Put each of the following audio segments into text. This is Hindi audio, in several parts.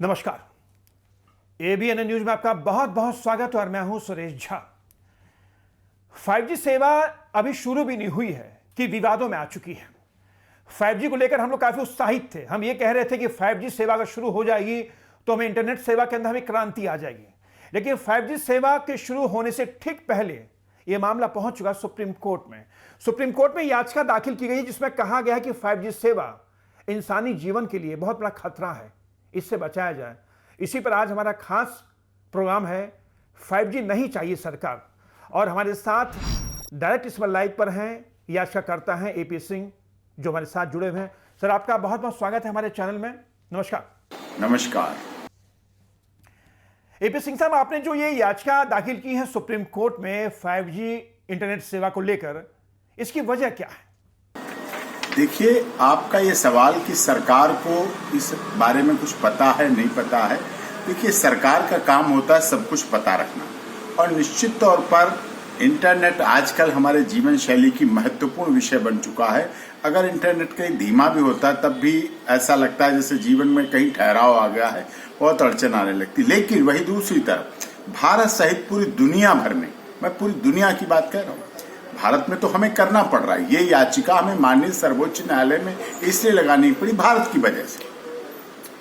नमस्कार। एबीएन न्यूज में आपका बहुत बहुत स्वागत है और मैं हूं सुरेश झा। 5G सेवा अभी शुरू भी नहीं हुई है कि विवादों में आ चुकी है। 5G को लेकर हम लोग काफी उत्साहित थे। हम ये कह रहे थे कि 5G सेवा अगर शुरू हो जाएगी तो हमें इंटरनेट सेवा के अंदर हमें क्रांति आ जाएगी। लेकिन 5G सेवा के शुरू होने से ठीक पहले यह मामला पहुंच चुका सुप्रीम कोर्ट में। सुप्रीम कोर्ट में याचिका दाखिल की गई है जिसमें कहा गया है कि 5G सेवा इंसानी जीवन के लिए बहुत बड़ा खतरा है, इससे बचाया जाए। इसी पर आज हमारा खास प्रोग्राम है 5G नहीं चाहिए सरकार। और हमारे साथ डायरेक्ट इस लाइव पर हैं याचिकाकर्ता हैं एपी सिंह, जो हमारे साथ जुड़े हुए हैं। सर, आपका बहुत बहुत स्वागत है हमारे चैनल में। नमस्कार। नमस्कार। एपी सिंह साहब, आपने जो ये याचिका दाखिल की है सुप्रीम कोर्ट में 5G इंटरनेट सेवा को लेकर, इसकी वजह क्या है? देखिए, आपका ये सवाल कि सरकार को इस बारे में कुछ पता है नहीं पता है, देखिए सरकार का काम होता है सब कुछ पता रखना। और निश्चित तौर पर इंटरनेट आजकल हमारे जीवन शैली की महत्वपूर्ण विषय बन चुका है। अगर इंटरनेट कहीं धीमा भी होता है तब भी ऐसा लगता है जैसे जीवन में कहीं ठहराव आ गया है, बहुत अड़चन आने लगती। लेकिन वही दूसरी तरफ भारत सहित पूरी दुनिया भर में, मैं पूरी दुनिया की बात कह रहा हूँ, भारत में तो हमें करना पड़ रहा है। ये याचिका हमें माननीय सर्वोच्च न्यायालय में इसलिए लगानी पड़ी भारत की वजह से,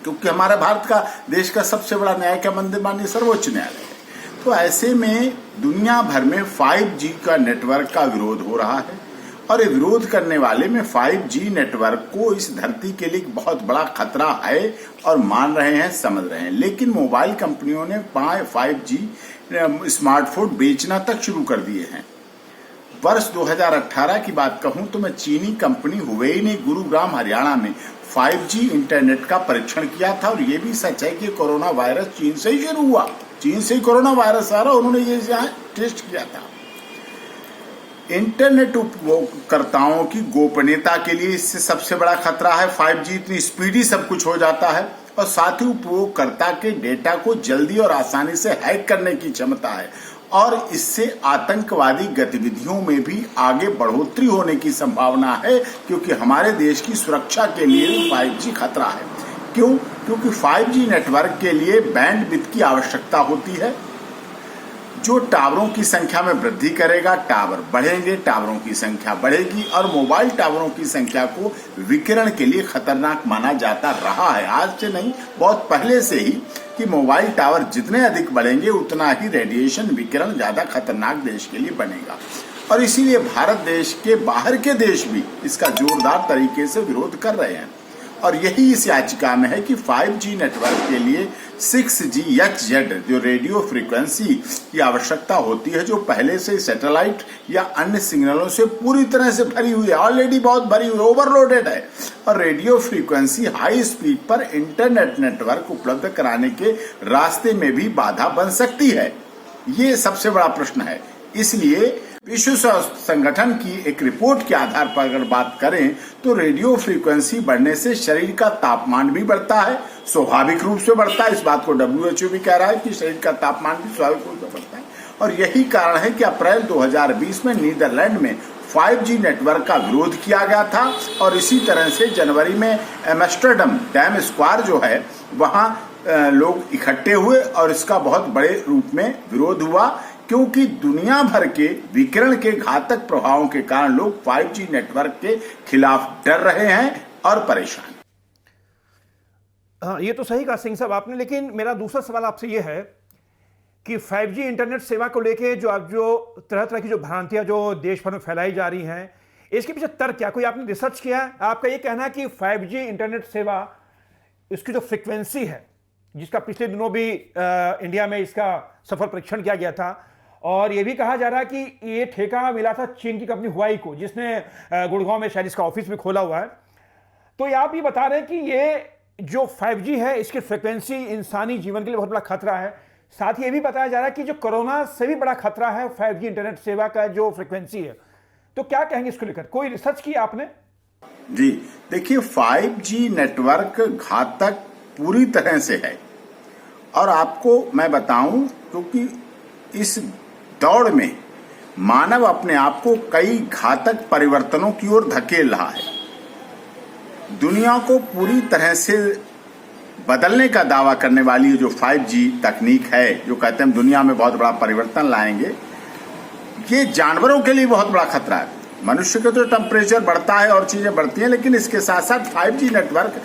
क्योंकि हमारा भारत का देश का सबसे बड़ा न्याय का मंदिर माननीय सर्वोच्च न्यायालय है। तो ऐसे में दुनिया भर में 5G का नेटवर्क का विरोध हो रहा है और ये विरोध करने वाले में 5G नेटवर्क को इस धरती के लिए बहुत बड़ा खतरा है और मान रहे हैं, समझ रहे हैं। लेकिन मोबाइल कंपनियों ने 5G स्मार्टफोन बेचना तक शुरू कर दिए हैं। वर्ष 2018 की बात कहूं तो मैं चीनी कंपनी हुवेई ने गुरुग्राम हरियाणा में 5G इंटरनेट का परीक्षण किया था। और ये भी सच है कि कोरोना वायरस चीन से ही शुरू हुआ, चीन से ही कोरोना वायरस आ रहा, उन्होंने ये टेस्ट किया था। इंटरनेट उपयोगकर्ताओं की गोपनीयता के लिए इससे सबसे बड़ा खतरा है। 5G इतनी स्पीडी सब कुछ हो जाता है और साथ ही उपयोगकर्ता के डेटा को जल्दी और आसानी से हैक करने की क्षमता है और इससे आतंकवादी गतिविधियों में भी आगे बढ़ोतरी होने की संभावना है, क्योंकि हमारे देश की सुरक्षा के लिए भी 5G खतरा है। क्यों? क्योंकि 5G नेटवर्क के लिए बैंडविड्थ की आवश्यकता होती है, जो टावरों की संख्या में वृद्धि करेगा। टावर बढ़ेंगे, टावरों की संख्या बढ़ेगी और मोबाइल टावरों की संख्या को विकिरण के लिए खतरनाक माना जाता रहा है। आज से नहीं, बहुत पहले से ही, कि मोबाइल टावर जितने अधिक बढ़ेंगे उतना ही रेडिएशन विकिरण ज्यादा खतरनाक देश के लिए बनेगा। और इसीलिए भारत देश के बाहर के देश भी इसका जोरदार तरीके से विरोध कर रहे हैं। और यही इस याचिका में है कि 5G नेटवर्क के लिए 6GHz जो रेडियो फ्रीक्वेंसी की आवश्यकता होती है, जो पहले से सैटेलाइट या अन्य सिग्नलों से पूरी तरह से भरी हुई है, ऑलरेडी बहुत भरी हुई, ओवरलोडेड है। और रेडियो फ्रीक्वेंसी हाई स्पीड पर इंटरनेट नेटवर्क उपलब्ध कराने के रास्ते में भी बाधा बन सकती है। ये सबसे बड़ा प्रश्न है। इसलिए विश्व स्वास्थ्य संगठन की एक रिपोर्ट के आधार पर अगर बात करें तो रेडियो फ्रीक्वेंसी बढ़ने से शरीर का तापमान भी बढ़ता है, स्वाभाविक रूप से बढ़ता है। इस बात को WHO भी कह रहा है कि शरीर का तापमान भी स्वाभाविक रूप से बढ़ता है। और यही कारण है कि अप्रैल 2020 में नीदरलैंड में 5G नेटवर्क का विरोध किया गया था और इसी तरह से जनवरी में एम्स्टर्डम डैम स्क्वायर जो है वहां लोग इकट्ठे हुए और इसका बहुत बड़े रूप में विरोध हुआ, क्योंकि दुनिया भर के विकिरण के घातक प्रभावों के कारण लोग 5G नेटवर्क के खिलाफ डर रहे हैं और परेशान। हाँ, ये तो सही कहा सिंह साहब आपने। लेकिन मेरा दूसरा सवाल आपसे ये है कि 5G इंटरनेट सेवा को लेके जो तरह तरह की जो भ्रांतियां जो देश भर में फैलाई जा रही हैं, इसके पीछे तर्क क्या? कोई आपने रिसर्च किया है? आपका ये कहना है कि 5G इंटरनेट सेवा, इसकी जो फ्रिक्वेंसी है, जिसका पिछले दिनों भी इंडिया में इसका सफल परीक्षण किया गया था, और यह भी कहा जा रहा है कि ये ठेका मिला था चीन की कंपनी हुआई को, जिसने गुड़गांव में शायद इसका ऑफिस भी खोला हुआ है। तो ये आप ये बता रहे हैं कि ये जो 5G है, इसकी फ्रिक्वेंसी इंसानी जीवन के लिए बहुत बड़ा खतरा है। साथ ही ये भी बताया जा रहा है कि जो कोरोना से भी बड़ा खतरा है 5G इंटरनेट सेवा का जो फ्रिक्वेंसी है। तो क्या कहेंगे इसको लेकर? कोई रिसर्च की आपने? जी देखिए, 5G नेटवर्क घातक पूरी तरह से है। और आपको मैं बताऊं, क्योंकि इस दौड़ में मानव अपने आप को कई घातक परिवर्तनों की ओर धकेल रहा है। दुनिया को पूरी तरह से बदलने का दावा करने वाली जो 5G तकनीक है, जो कहते हैं दुनिया में बहुत बड़ा परिवर्तन लाएंगे, ये जानवरों के लिए बहुत बड़ा खतरा है। मनुष्य का तो टेम्परेचर बढ़ता है और चीजें बढ़ती हैं, लेकिन इसके साथ साथ 5G नेटवर्क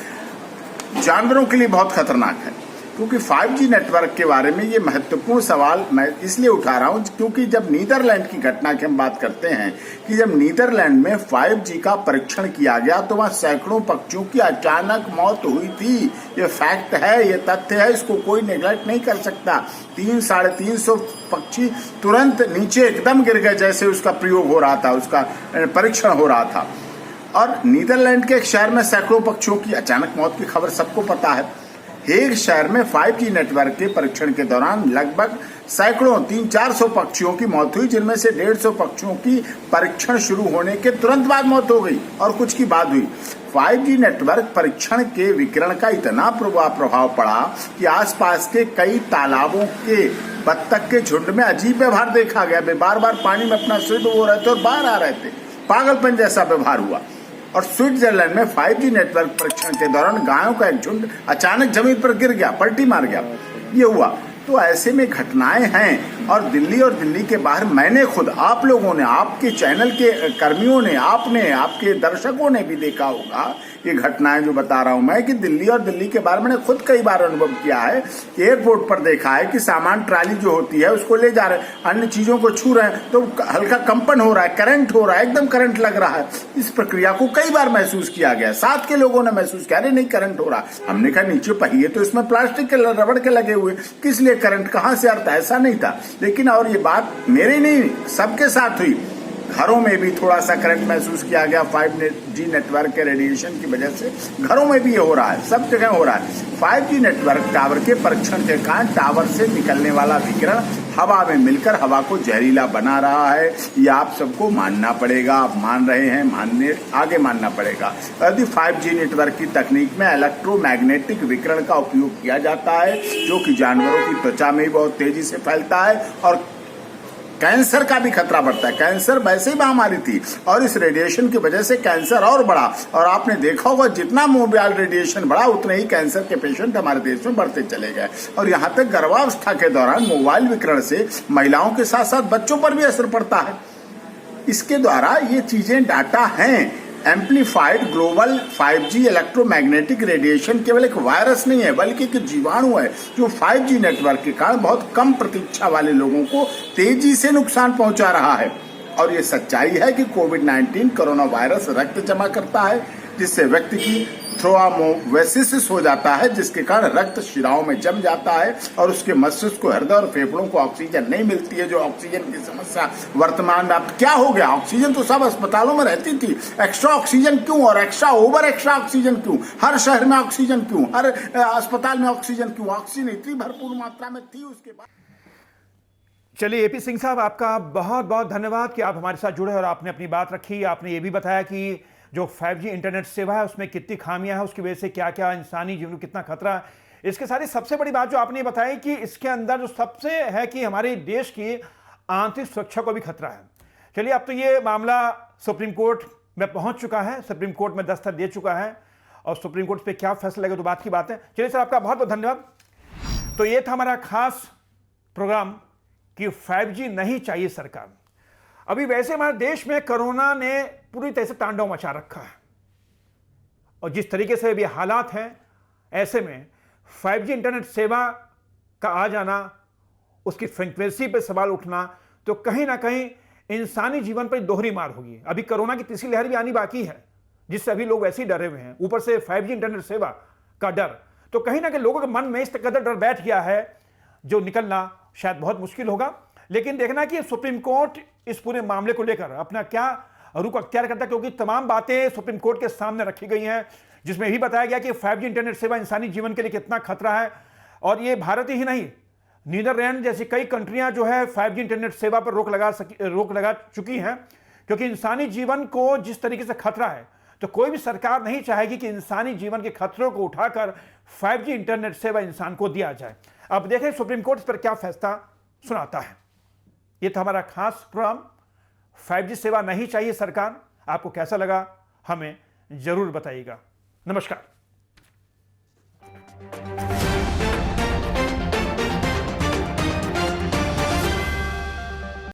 जानवरों के लिए बहुत खतरनाक है। क्योंकि 5G नेटवर्क के बारे में ये महत्वपूर्ण सवाल मैं इसलिए उठा रहा हूं क्योंकि जब नीदरलैंड की घटना की हम बात करते हैं कि जब नीदरलैंड में 5G का परीक्षण किया गया तो वहां सैकड़ों पक्षियों की अचानक मौत हुई थी। ये फैक्ट है, ये तथ्य है, इसको कोई नेग्लेक्ट नहीं कर सकता। 300-350 पक्षी तुरंत नीचे एकदम गिर गए जैसे उसका प्रयोग हो रहा था, उसका परीक्षण हो रहा था। और नीदरलैंड के एक शहर में सैकड़ों पक्षियों की अचानक मौत की खबर सबको पता है। हेग शहर में 5G नेटवर्क के परीक्षण के दौरान लगभग सैकड़ों 300-400 पक्षियों की मौत हुई, जिनमें से 150 पक्षियों की परीक्षण शुरू होने के तुरंत बाद मौत हो गई और कुछ की बाद हुई। 5G नेटवर्क परीक्षण के विकिरण का इतना प्रभाव पड़ा कि आसपास के कई तालाबों के बत्तख के झुंड में अजीब व्यवहार देखा गया। वे बार बार पानी में अपना सिर डुबो रहे थे और बाहर आ रहे थे। पागलपन जैसा व्यवहार हुआ। और स्विट्जरलैंड में 5G नेटवर्क परीक्षण के दौरान गायों का एक झुंड अचानक जमीन पर गिर गया, पलटी मार गया। ये हुआ। तो ऐसे में घटनाएं हैं और दिल्ली के बाहर मैंने खुद, आप लोगों ने, आपके चैनल के कर्मियों ने, आपने, आपके दर्शकों ने भी देखा होगा ये घटनाएं जो बता रहा हूं मैं, कि दिल्ली के बारे में मैंने खुद कई बार अनुभव किया है। एयरपोर्ट पर देखा है कि सामान ट्राली जो होती है उसको ले जा रहे हैं, अन्य चीजों को छू रहे हैं तो हल्का कंपन हो रहा है, करंट हो रहा है, एकदम करंट लग रहा है। इस प्रक्रिया को कई बार महसूस किया गया। साथ के लोगों ने महसूस किया, अरे नहीं करंट हो रहा। हमने कहा नीचे पहिए तो इसमें प्लास्टिक के रबड़ के लगे हुए, किस लिए करंट कहां से आता? ऐसा नहीं था। लेकिन और ये बात मेरे नहीं, सबके साथ हुई। घरों में भी थोड़ा सा करंट महसूस किया गया 5G नेटवर्क के रेडिएशन की वजह से। घरों में भी ये हो रहा है, सब जगह हो रहा है। 5G नेटवर्क टावर के परीक्षण के कारण टावर से निकलने वाला विकिरण हवा में मिलकर हवा को जहरीला बना रहा है। ये आप सबको मानना पड़ेगा। आप मान रहे हैं, आगे मानना पड़ेगा। यदि 5G नेटवर्क की तकनीक में इलेक्ट्रोमैग्नेटिक विकिरण का उपयोग किया जाता है, जो कि जानवरों की त्वचा में बहुत तेजी से फैलता है और कैंसर का भी खतरा बढ़ता है। कैंसर वैसे ही महामारी थी और इस रेडिएशन की वजह से कैंसर और बढ़ा। और आपने देखा होगा जितना मोबाइल रेडिएशन बढ़ा उतने ही कैंसर के पेशेंट हमारे देश में बढ़ते चले गए। और यहाँ तक गर्भावस्था के दौरान मोबाइल विकिरण से महिलाओं के साथ साथ बच्चों पर भी असर पड़ता है। इसके द्वारा ये चीजें डाटा हैं। Amplified global 5G electromagnetic radiation केवल एक वायरस नहीं है, बल्कि एक जीवाणु है जो 5G नेटवर्क के कारण बहुत कम प्रतीक्षा वाले लोगों को तेजी से नुकसान पहुंचा रहा है। और ये सच्चाई है कि कोविड-19 कोरोना वायरस रक्त जमा करता है, जिससे व्यक्ति की थ्रोम्बोसिस हो जाता है, जिसके कारण रक्त शिराओं में जम जाता है और उसके मस्तिष्क को, हृदय और फेफड़ों को ऑक्सीजन नहीं मिलती है, जो ऑक्सीजन की समस्या वर्तमान में। अब क्या हो गया? ऑक्सीजन तो सब अस्पतालों में रहती थी, एक्स्ट्रा ऑक्सीजन क्यों और एक्स्ट्रा ऑक्सीजन क्यों? हर शहर में ऑक्सीजन क्यों? हर अस्पताल में ऑक्सीजन क्यों? ऑक्सीजन इतनी भरपूर मात्रा में थी उसके बाद। चलिए एपी सिंह साहब, आपका बहुत बहुत धन्यवाद कि आप हमारे साथ जुड़े और आपने अपनी बात रखी। आपने ये भी बताया कि जो 5G इंटरनेट सेवा है उसमें कितनी खामियां हैं, उसकी वजह से क्या क्या इंसानी जीवन को कितना खतरा है। इसके साथ ही सबसे बड़ी बात जो आपने बताई कि इसके अंदर जो सबसे है कि हमारे देश की आंतरिक सुरक्षा को भी खतरा है। चलिए, अब तो ये मामला सुप्रीम कोर्ट में पहुंच चुका है, सुप्रीम कोर्ट में दस्तक दे चुका है और सुप्रीम कोर्ट पे क्या फैसला लगेगा तो बात की बात है। चलिए सर, आपका बहुत बहुत धन्यवाद। तो ये था हमारा खास प्रोग्राम कि 5G नहीं चाहिए सरकार। अभी वैसे हमारे देश में कोरोना ने पूरी तरह से तांडव मचा रखा है और जिस तरीके से भी हालात हैं, ऐसे में 5G इंटरनेट सेवा का आ जाना, उसकी फ्रीक्वेंसी पर सवाल उठना, तो कहीं ना कहीं इंसानी जीवन पर दोहरी मार होगी। अभी कोरोना की तीसरी लहर भी आनी बाकी है, जिससे अभी लोग वैसे ही डरे हुए हैं, ऊपर से 5G इंटरनेट सेवा का डर। तो कहीं ना कहीं लोगों के मन में इस कदर डर बैठ गया है जो निकलना शायद बहुत मुश्किल होगा। लेकिन देखना कि सुप्रीम कोर्ट इस पूरे मामले को लेकर अपना क्या रुख अख्तियार करता है, क्योंकि तमाम बातें सुप्रीम कोर्ट के सामने रखी गई हैं, जिसमें यही बताया गया कि 5G इंटरनेट सेवा इंसानी जीवन के लिए कितना खतरा है। और ये भारत ही नहीं, नीदरलैंड जैसी कई कंट्रियां जो है 5G इंटरनेट सेवा पर रोक लगा चुकी हैं, क्योंकि इंसानी जीवन को जिस तरीके से खतरा है, तो कोई भी सरकार नहीं चाहेगी कि इंसानी जीवन के खतरों को उठाकर 5G इंटरनेट सेवा इंसान को दिया जाए। अब देखें सुप्रीम कोर्ट इस पर क्या फैसला सुनाता है। यह था हमारा खास प्रोग्राम 5G सेवा नहीं चाहिए सरकार। आपको कैसा लगा हमें जरूर बताइएगा। नमस्कार।